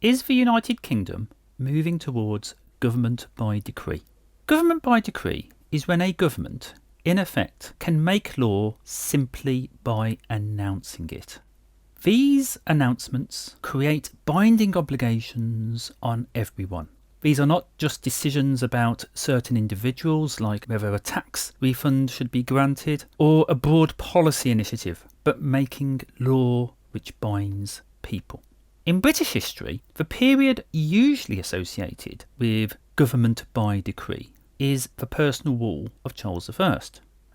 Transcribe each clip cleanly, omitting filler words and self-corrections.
Is the United Kingdom moving towards government by decree? Government by decree is when a government, in effect, can make law simply by announcing it. These announcements create binding obligations on everyone. These are not just decisions about certain individuals, like whether a tax refund should be granted, or a broad policy initiative, but making law which binds people. In British history, the period usually associated with government by decree is the personal rule of Charles I.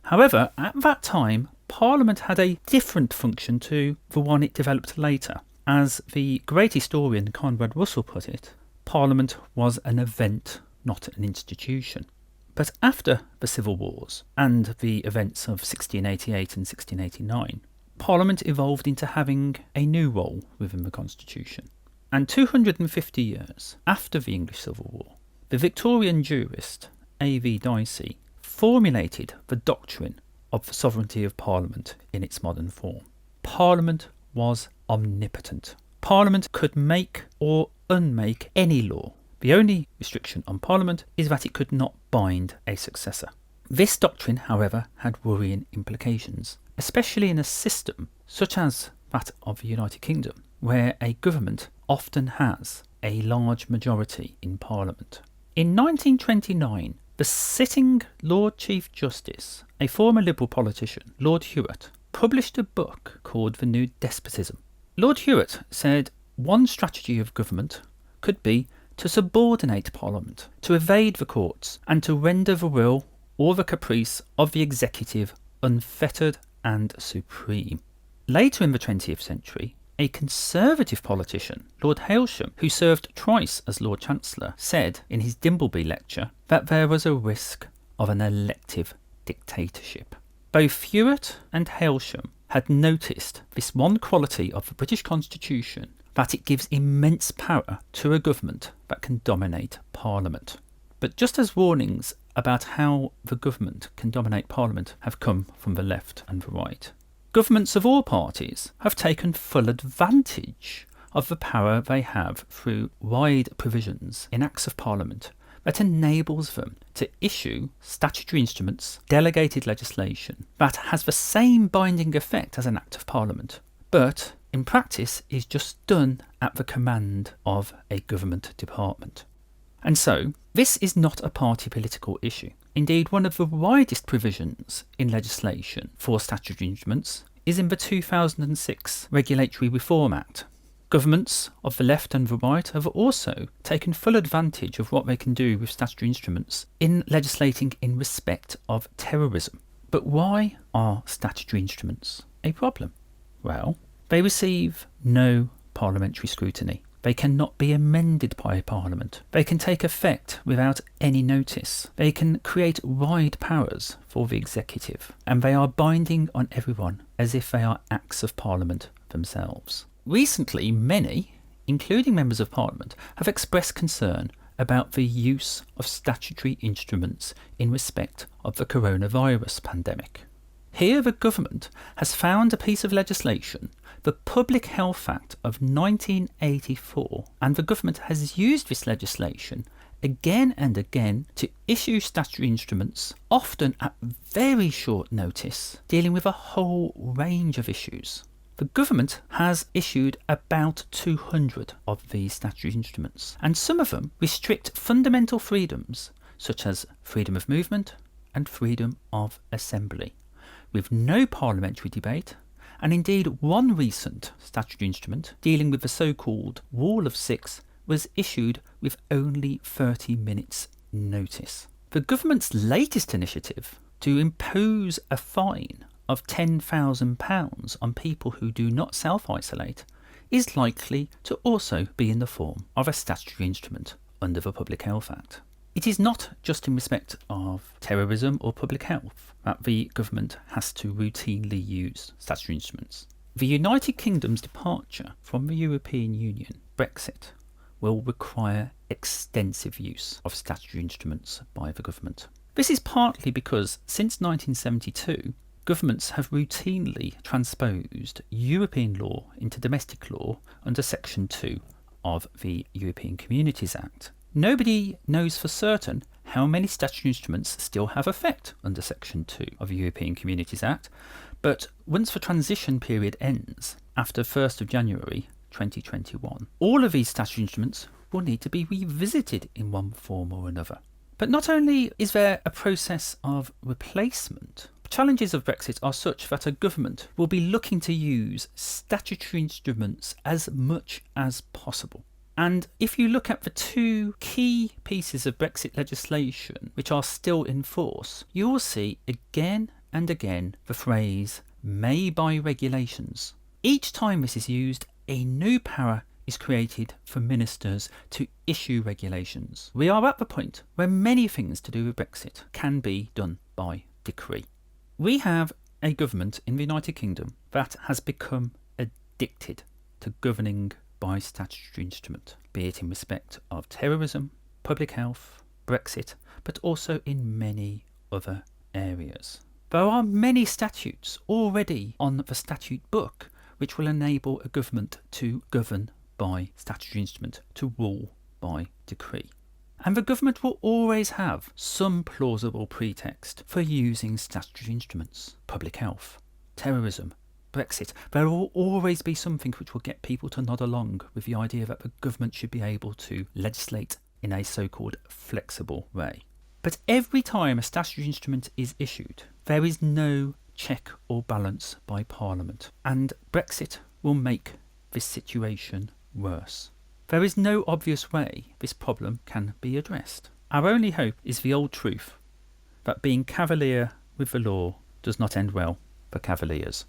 However, at that time, Parliament had a different function to the one it developed later. As the great historian Conrad Russell put it, Parliament was an event, not an institution. But after the Civil Wars and the events of 1688 and 1689, Parliament evolved into having a new role within the Constitution. And 250 years after the English Civil War, the Victorian jurist A.V. Dicey formulated the doctrine of the sovereignty of Parliament in its modern form. Parliament was omnipotent. Parliament could make or unmake any law. The only restriction on Parliament is that it could not bind a successor. This doctrine, however, had worrying implications, especially in a system such as that of the United Kingdom, where a government often has a large majority in Parliament. In 1929, the sitting Lord Chief Justice, a former Liberal politician, Lord Hewitt, published a book called The New Despotism. Lord Hewitt said one strategy of government could be to subordinate Parliament, to evade the courts, and to render the will or the caprice of the executive unfettered and supreme. Later in the 20th century, a Conservative politician, Lord Hailsham, who served twice as Lord Chancellor, said in his Dimbleby lecture that there was a risk of an elective dictatorship. Both Hewitt and Hailsham had noticed this one quality of the British Constitution, that it gives immense power to a government that can dominate Parliament. But just as warnings about how the government can dominate Parliament have come from the left and the right, governments of all parties have taken full advantage of the power they have through wide provisions in Acts of Parliament that enables them to issue statutory instruments, delegated legislation, that has the same binding effect as an Act of Parliament, but in practice is just done at the command of a government department. And so, this is not a party political issue. Indeed, one of the widest provisions in legislation for statutory instruments is in the 2006 Regulatory Reform Act. Governments of the left and the right have also taken full advantage of what they can do with statutory instruments in legislating in respect of terrorism. But why are statutory instruments a problem? Well, they receive no parliamentary scrutiny. They cannot be amended by Parliament. They can take effect without any notice. They can create wide powers for the executive, and they are binding on everyone as if they are acts of Parliament themselves. Recently, many, including members of Parliament, have expressed concern about the use of statutory instruments in respect of the coronavirus pandemic. Here the government has found a piece of legislation, the Public Health Act of 1984, and the government has used this legislation again and again to issue statutory instruments, often at very short notice, dealing with a whole range of issues. The government has issued about 200 of these statutory instruments, and some of them restrict fundamental freedoms such as freedom of movement and freedom of assembly, with no parliamentary debate. And indeed, one recent statutory instrument dealing with the so-called Rule of Six was issued with only 30 minutes notice. The government's latest initiative to impose a fine of £10,000 on people who do not self-isolate is likely to also be in the form of a statutory instrument under the Public Health Act. It is not just in respect of terrorism or public health that the government has to routinely use statutory instruments. The United Kingdom's departure from the European Union, Brexit, will require extensive use of statutory instruments by the government. This is partly because since 1972, governments have routinely transposed European law into domestic law under Section 2 of the European Communities Act. Nobody knows for certain how many statutory instruments still have effect under Section 2 of the European Communities Act, but once the transition period ends after 1st of January 2021, all of these statutory instruments will need to be revisited in one form or another. But not only is there a process of replacement, the challenges of Brexit are such that a government will be looking to use statutory instruments as much as possible. And if you look at the two key pieces of Brexit legislation which are still in force, you will see again and again the phrase "may by regulations." Each time this is used, a new power is created for ministers to issue regulations. We are at the point where many things to do with Brexit can be done by decree. We have a government in the United Kingdom that has become addicted to governing by statutory instrument, be it in respect of terrorism, public health, Brexit, but also in many other areas. There are many statutes already on the statute book which will enable a government to govern by statutory instrument, to rule by decree. And the government will always have some plausible pretext for using statutory instruments. Public health, terrorism, Brexit. There will always be something which will get people to nod along with the idea that the government should be able to legislate in a so-called flexible way. But every time a statutory instrument is issued, there is no check or balance by Parliament, and Brexit will make this situation worse. There is no obvious way this problem can be addressed. Our only hope is the old truth that being cavalier with the law does not end well for cavaliers.